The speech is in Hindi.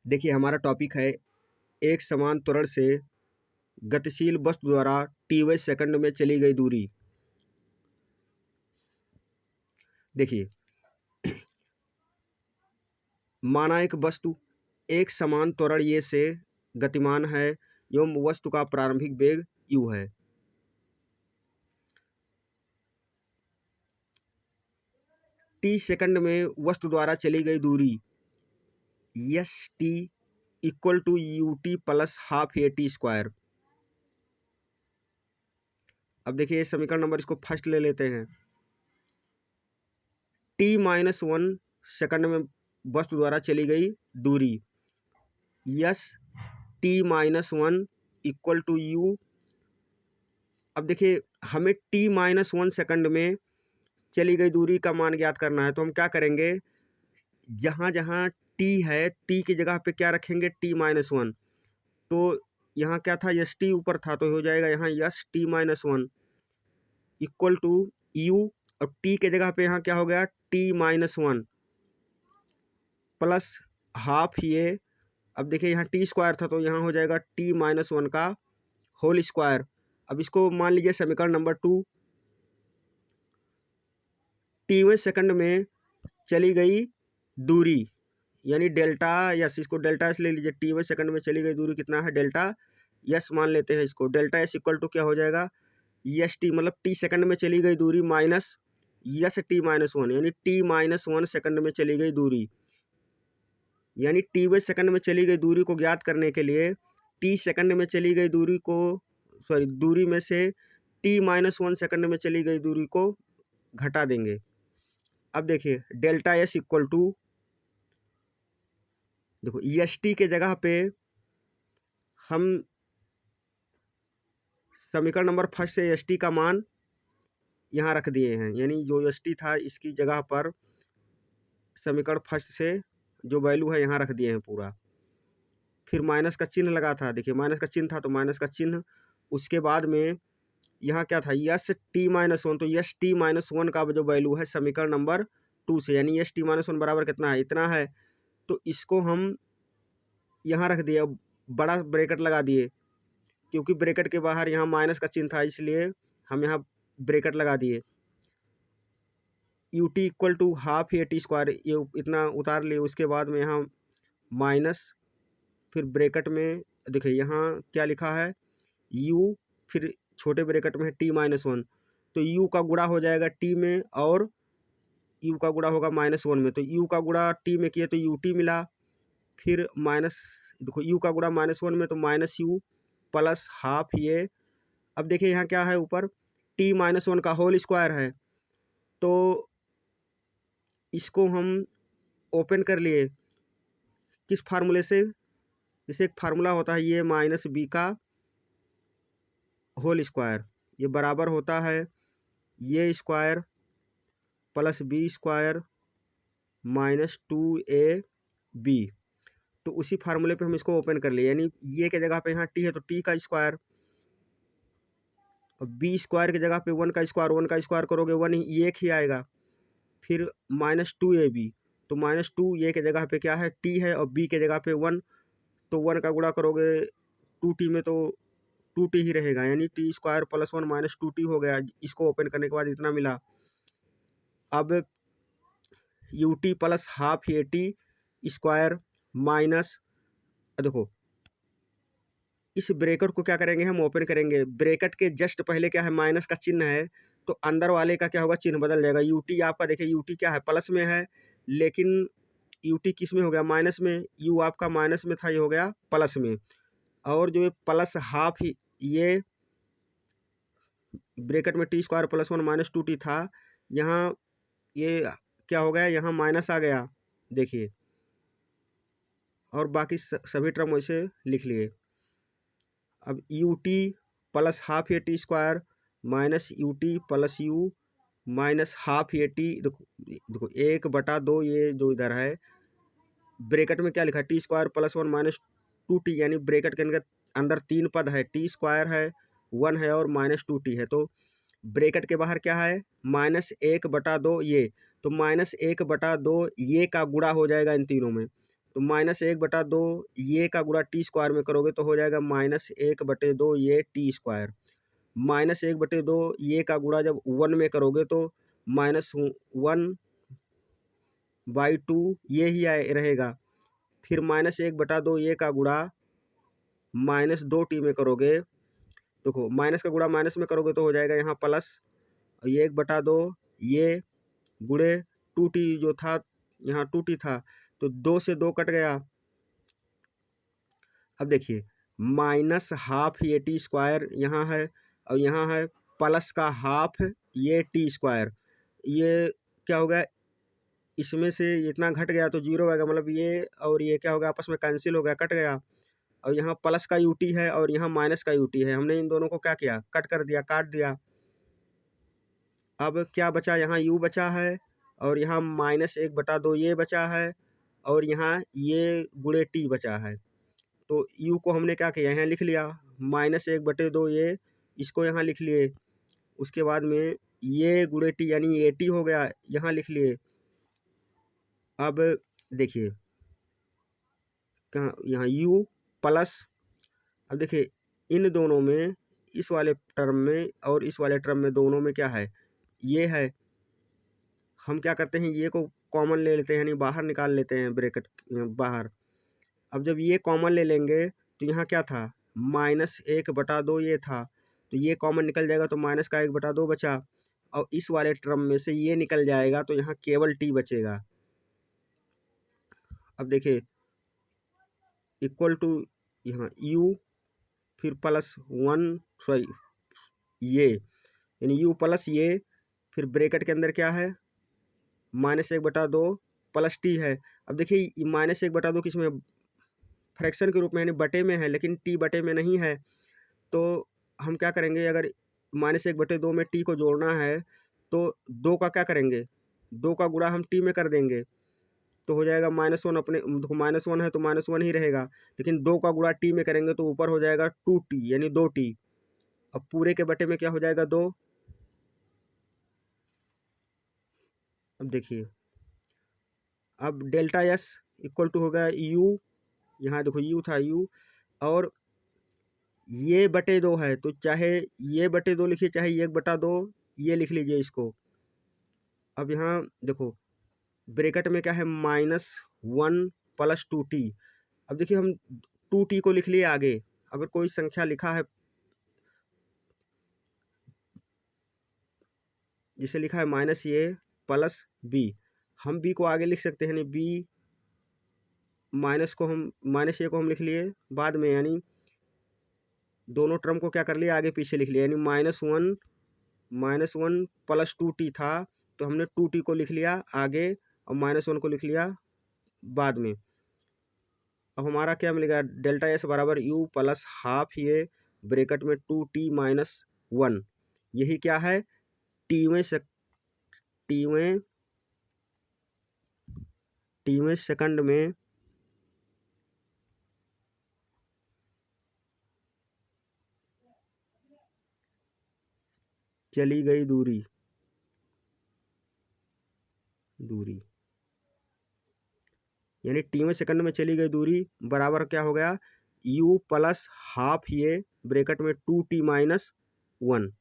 देखिए हमारा टॉपिक है एक समान त्वरण से गतिशील वस्तु द्वारा टी सेकंड में चली गई दूरी। देखिए माना एक वस्तु एक समान त्वरण ये से गतिमान है एवं वस्तु का प्रारंभिक वेग u है। टी सेकंड में वस्तु द्वारा चली गई दूरी S T equal to U T plus half A T square. अब देखिए समीकरण नंबर इसको फर्स्ट ले लेते हैं। t-1 सेकंड में वस्तु द्वारा चली गई दूरी yes t-1 equal to you. अब देखिए हमें t-1 सेकंड में चली गई दूरी का मान ज्ञात करना है, तो हम क्या करेंगे, जहाँ जहाँ t है t की जगह पे क्या रखेंगे t-1। तो यहाँ क्या था यस टी ऊपर था तो हो जाएगा यहाँ S t-1 equal to U. और t के जगह पे यहाँ क्या हो गया t-1 प्लस हाफ ये। अब देखिए यहाँ टी स्क्वायर था तो यहाँ हो जाएगा t-1 का होल स्क्वायर। अब इसको मान लीजिए समीकरण नंबर 2। टी सेकंड में चली गई दूरी यानी डेल्टा यस, इसको डेल्टा एस ले लीजिए। टी सेकंड में चली गई दूरी कितना है डेल्टा यस मान लेते हैं इसको। डेल्टा एस इक्वल टू क्या हो जाएगा यस टी, मतलब टी सेकंड में चली गई दूरी माइनस यस t-1 यानी t-1 सेकंड में चली गई दूरी। यानी टी सेकंड में चली गई दूरी को ज्ञात करने के लिए टी सेकंड में चली गई दूरी को दूरी में से t-1 सेकंड में चली गई दूरी को घटा देंगे। अब देखिए डेल्टा एस इक्वल टू, देखो एस टी के जगह पे हम समीकरण नंबर फर्स्ट से एस टी का मान यहाँ रख दिए हैं, यानी जो एस टी था इसकी जगह पर समीकरण फर्स्ट से जो वैल्यू है यहाँ रख दिए हैं पूरा। फिर माइनस का चिन्ह लगा था, देखिए माइनस का चिन्ह था तो माइनस का चिन्ह। उसके बाद में यहाँ क्या था यस t-1, तो यस t-1 का जो वैल्यू है समीकरण नंबर 2 से, यानी यस t-1 बराबर कितना है इतना है। तो इसको हम यहाँ रख दिए, बड़ा ब्रैकेट लगा दिए क्योंकि ब्रैकेट के बाहर यहाँ माइनस का चिन्ह था इसलिए हम यहाँ ब्रैकेट लगा दिए। U T equal to half A T square ये इतना उतार लिए। उसके बाद में यहाँ माइनस, फिर ब्रैकेट में देखिए यहाँ क्या लिखा है u, फिर छोटे ब्रैकेट में है t-1, तो u का गुणा हो जाएगा t में और u का गुणा होगा -1 में। तो u का गुणा t में किए तो ut मिला, फिर माइनस देखो u का गुणा -1 में तो -u प्लस हाफ ये। अब देखिए यहाँ क्या है ऊपर t-1 का होल स्क्वायर है, तो इसको हम ओपन कर लिए किस फार्मूले से, जैसे एक फार्मूला होता है ये माइनस बी का होल स्क्वायर, ये बराबर होता है ये square plus B square -2ab। तो उसी फार्मूले पे हम इसको ओपन कर लिए, यानी ये के जगह पे यहाँ टी है तो टी का स्क्वायर, और बी स्क्वायर की जगह पे 1 का स्क्वायर करोगे 1 ही एक ही आएगा। फिर -2ab, तो -2 ये के जगह पे क्या है टी है और बी के जगह पे 1, तो 1 का गुणा करोगे 2t में तो 2t ही रहेगा, यानी टी स्क्वायर प्लस 1 -2t हो गया। इसको ओपन करने के बाद इतना मिला। अब you T plus half A T square minus, देखो इस ब्रैकेट को क्या करेंगे हम ओपन करेंगे, ब्रैकेट के जस्ट पहले क्या है माइनस का चिन्ह है तो अंदर वाले का क्या होगा चिन्ह बदल जाएगा। यूटी आपका देखिए यूटी क्या है प्लस में है, लेकिन यूटी किस में हो गया माइनस में, यू आपका माइनस में था ये हो गया प्लस में। और जो प्लस हाफ ये ब्रैकेट में टी स्क्वायर प्लस 1 -2t था, यहाँ ये क्या हो गया यहाँ माइनस आ गया देखिए, और बाकी सभी टर्म वैसे लिख लिए। अब you T plus half A T square minus you T plus you minus half A T, देखो 1/2 ये जो इधर है ब्रैकेट में क्या लिखा है टी स्क्वायर प्लस 1 -2t, यानी ब्रैकेट के अंदर 3 पद है, टी स्क्वायर है 1 है और -2t है। तो ब्रैकेट के बाहर क्या है -1/2 ये, तो -1/2 ये का गुणा हो जाएगा इन तीनों में, तो -1/2 ये का गुणा टी स्क्वायर में करोगे तो हो जाएगा -1/2 ये टी स्क्वायर। -1/2 ये का गुणा जब 1 में करोगे तो -1/2 ये ही रहेगा। फिर -1/2 ये का गुणा -2t में करोगे, देखो माइनस का गुणा माइनस में करोगे तो हो जाएगा यहाँ प्लस, और ये 1/2 ये गुणे 2t जो था यहाँ 2t था तो 2 से 2 कट गया। अब देखिए -12 ये टी स्क्वायर यहाँ है और यहाँ है प्लस का हाफ ये टी स्क्वायर। ये क्या हो गया, इसमें से इतना घट गया तो 0 आएगा, मतलब ये और ये क्या हो गया आपस में कैंसिल हो गया, कट गया। और यहाँ प्लस का यूटी है और यहाँ माइनस का यूटी है, हमने इन दोनों को क्या किया, कट कर दिया, काट दिया। अब क्या बचा, यहाँ u बचा है और यहाँ -1/2 ये बचा है और यहाँ ये गुणे t बचा है। तो u को हमने क्या किया, यहाँ लिख लिया -1/2 ये, इसको यहाँ लिख लिए। उसके बाद में ये गुणे t यानी 80 हो गया, यहाँ लिख लिए। अब देखिए कहाँ, यहाँ u प्लस, अब देखिए इन दोनों में, इस वाले टर्म में और इस वाले टर्म में, दोनों में क्या है, ये है। हम क्या करते हैं, ये को कॉमन ले लेते हैं यानी बाहर निकाल लेते हैं ब्रैकेट बाहर। अब जब ये कॉमन ले लेंगे तो यहाँ क्या था, -1/2 ये था, तो ये कॉमन निकल जाएगा तो माइनस का 1/2 बचा। और इस वाले टर्म में से ये निकल जाएगा तो यहाँ केवल t बचेगा। अब देखिए इक्वल टू यहाँ u फिर +1 सॉरी ये, यानी u प्लस ये, फिर ब्रैकेट के अंदर क्या है -1/2 प्लस t है। अब देखिए -1/2 किस में, फ्रैक्शन के रूप में यानी बटे में है, लेकिन t बटे में नहीं है। तो हम क्या करेंगे, अगर -1/2 में t को जोड़ना है तो 2 का क्या करेंगे, 2 का गुणा हम t में कर देंगे तो हो जाएगा -1। अपने देखो -1 है तो -1 ही रहेगा, लेकिन 2 का गुणा t में करेंगे तो ऊपर हो जाएगा 2t यानी 2t। अब पूरे के बटे में क्या हो जाएगा 2। अब देखिए अब डेल्टा s इक्वल टू हो गया u, यहाँ देखो u था u, और ये बटे 2 है तो चाहे ये बटे 2 लिखिए चाहे ये 1/2 ये लिख लीजिए इसको। अब यहाँ देखो ब्रैकेट में क्या है -1 + 2t। अब देखिए हम 2t को लिख लिए आगे, अगर कोई संख्या लिखा है जिसे लिखा है -a + b, हम b को आगे लिख सकते हैं, यानी b -a को हम लिख लिए बाद में, यानी दोनों टर्म को क्या कर लिया आगे पीछे लिख लिया, यानी -1 + 2t था तो हमने 2t को लिख लिया आगे और -1 को लिख लिया बाद में। अब हमारा क्या मिलेगा, डेल्टा s बराबर u + हाफ ये ब्रैकेट में 2t - 1, यही क्या है टीवें सेकंड में चली गई दूरी यानी टीवें सेकंड में चली गई दूरी बराबर क्या हो गया u + हाफ ये ब्रैकेट में 2t - 1।